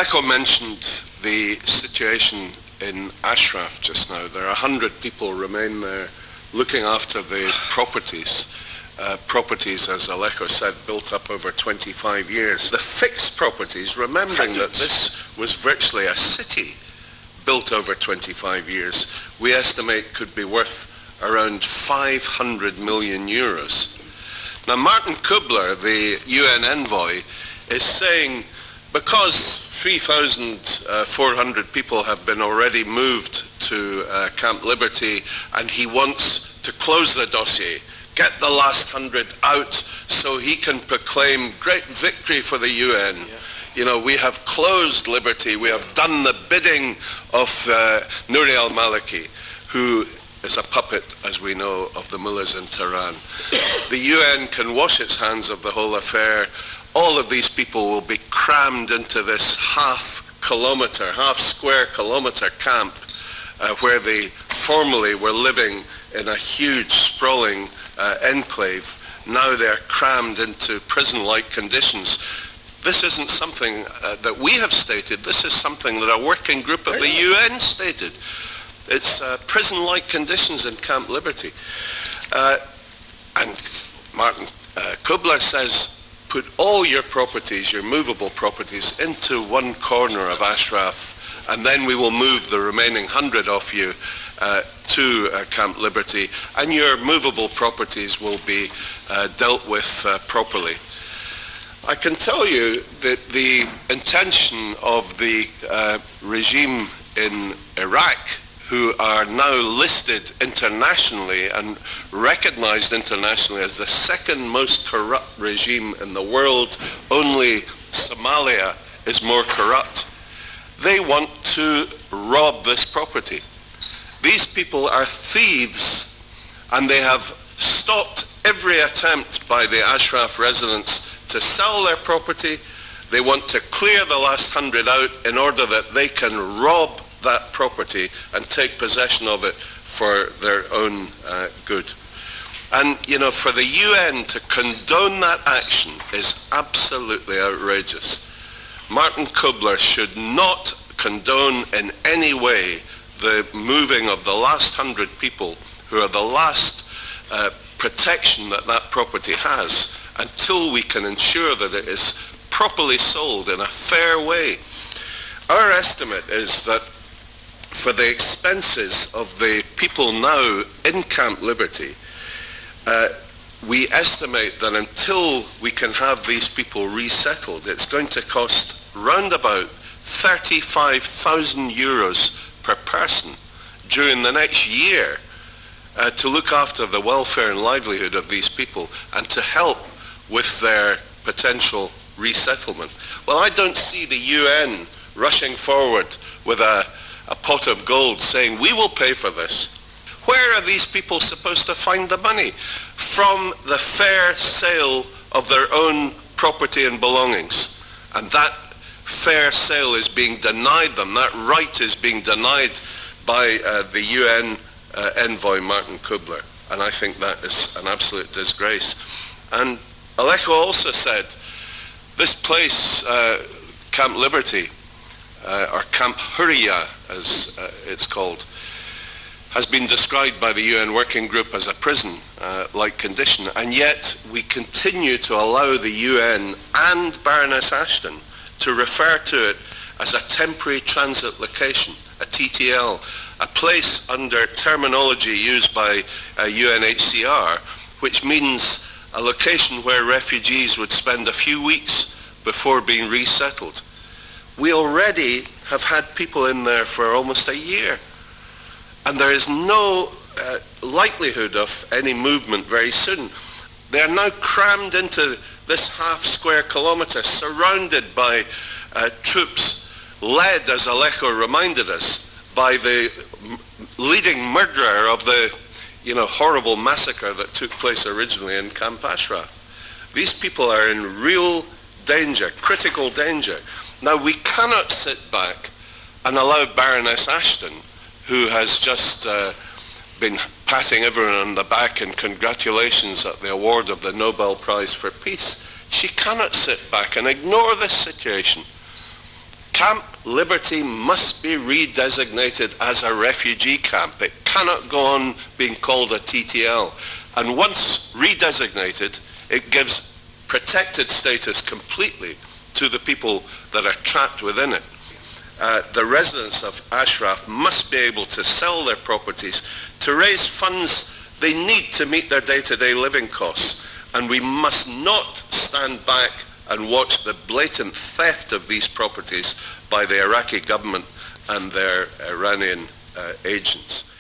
Alejo mentioned the situation in Ashraf just now. There are 100 people remain there looking after the properties. Properties, as Alejo said, built up over 25 years. The fixed properties, remembering that this was virtually a city built over 25 years, we estimate could be worth around 500 million euros. Now, Martin Kubler, the UN envoy, is saying because 3,400 people have been already moved to Camp Liberty, and he wants to close the dossier, get the last 100 out so he can proclaim great victory for the UN. Yeah. You know, we have closed Liberty, we have done the bidding of Nouri al-Maliki, who is a puppet, as we know, of the mullahs in Tehran. The UN can wash its hands of the whole affair. All of these people will be crammed into this half square kilometer camp where they formerly were living in a huge sprawling enclave. Now they're crammed into prison-like conditions. This isn't something that we have stated. This is something that a working group of the UN stated. It's prison-like conditions in Camp Liberty. And Martin Kubler says, put all your properties, your movable properties, into one corner of Ashraf, and then we will move the remaining 100 of you to Camp Liberty, and your movable properties will be dealt with properly. I can tell you that the intention of the regime in Iraq, who are now listed internationally and recognized internationally as the second most corrupt regime in the world, only Somalia is more corrupt. They want to rob this property. These people are thieves, and they have stopped every attempt by the Ashraf residents to sell their property. They want to clear the last 100 out in order that they can rob that property and take possession of it for their own good. And, you know, for the UN to condone that action is absolutely outrageous. Martin Kubler should not condone in any way the moving of the last 100 people who are the last protection that that property has until we can ensure that it is properly sold in a fair way. Our estimate is that for the expenses of the people now in Camp Liberty, we estimate that until we can have these people resettled, it's going to cost round about 35,000 euros per person during the next year to look after the welfare and livelihood of these people and to help with their potential resettlement. Well, I don't see the UN rushing forward with a pot of gold saying, we will pay for this. Where are these people supposed to find the money? From the fair sale of their own property and belongings. And that fair sale is being denied them. That right is being denied by the UN envoy Martin Kubler. And I think that is an absolute disgrace. And Alejo also said, this place, Camp Liberty, or Camp Hurriya, as it's called, has been described by the UN Working Group as a prison-like condition, and yet we continue to allow the UN and Baroness Ashton to refer to it as a temporary transit location, a TTL, a place under terminology used by UNHCR, which means a location where refugees would spend a few weeks before being resettled. We already have had people in there for almost a year, and there is no likelihood of any movement very soon. They are now crammed into this half square kilometer, surrounded by troops, led, as Alejo reminded us, by the leading murderer of the horrible massacre that took place originally in Camp Ashraf. These people are in real danger, critical danger. Now, we cannot sit back and allow Baroness Ashton, who has just been patting everyone on the back in congratulations at the award of the Nobel Prize for Peace. She cannot sit back and ignore this situation. Camp Liberty must be redesignated as a refugee camp. It cannot go on being called a TTL. And once redesignated, it gives protected status completely to the people that are trapped within it. The residents of Ashraf must be able to sell their properties to raise funds they need to meet their day-to-day living costs. And we must not stand back and watch the blatant theft of these properties by the Iraqi government and their Iranian agents.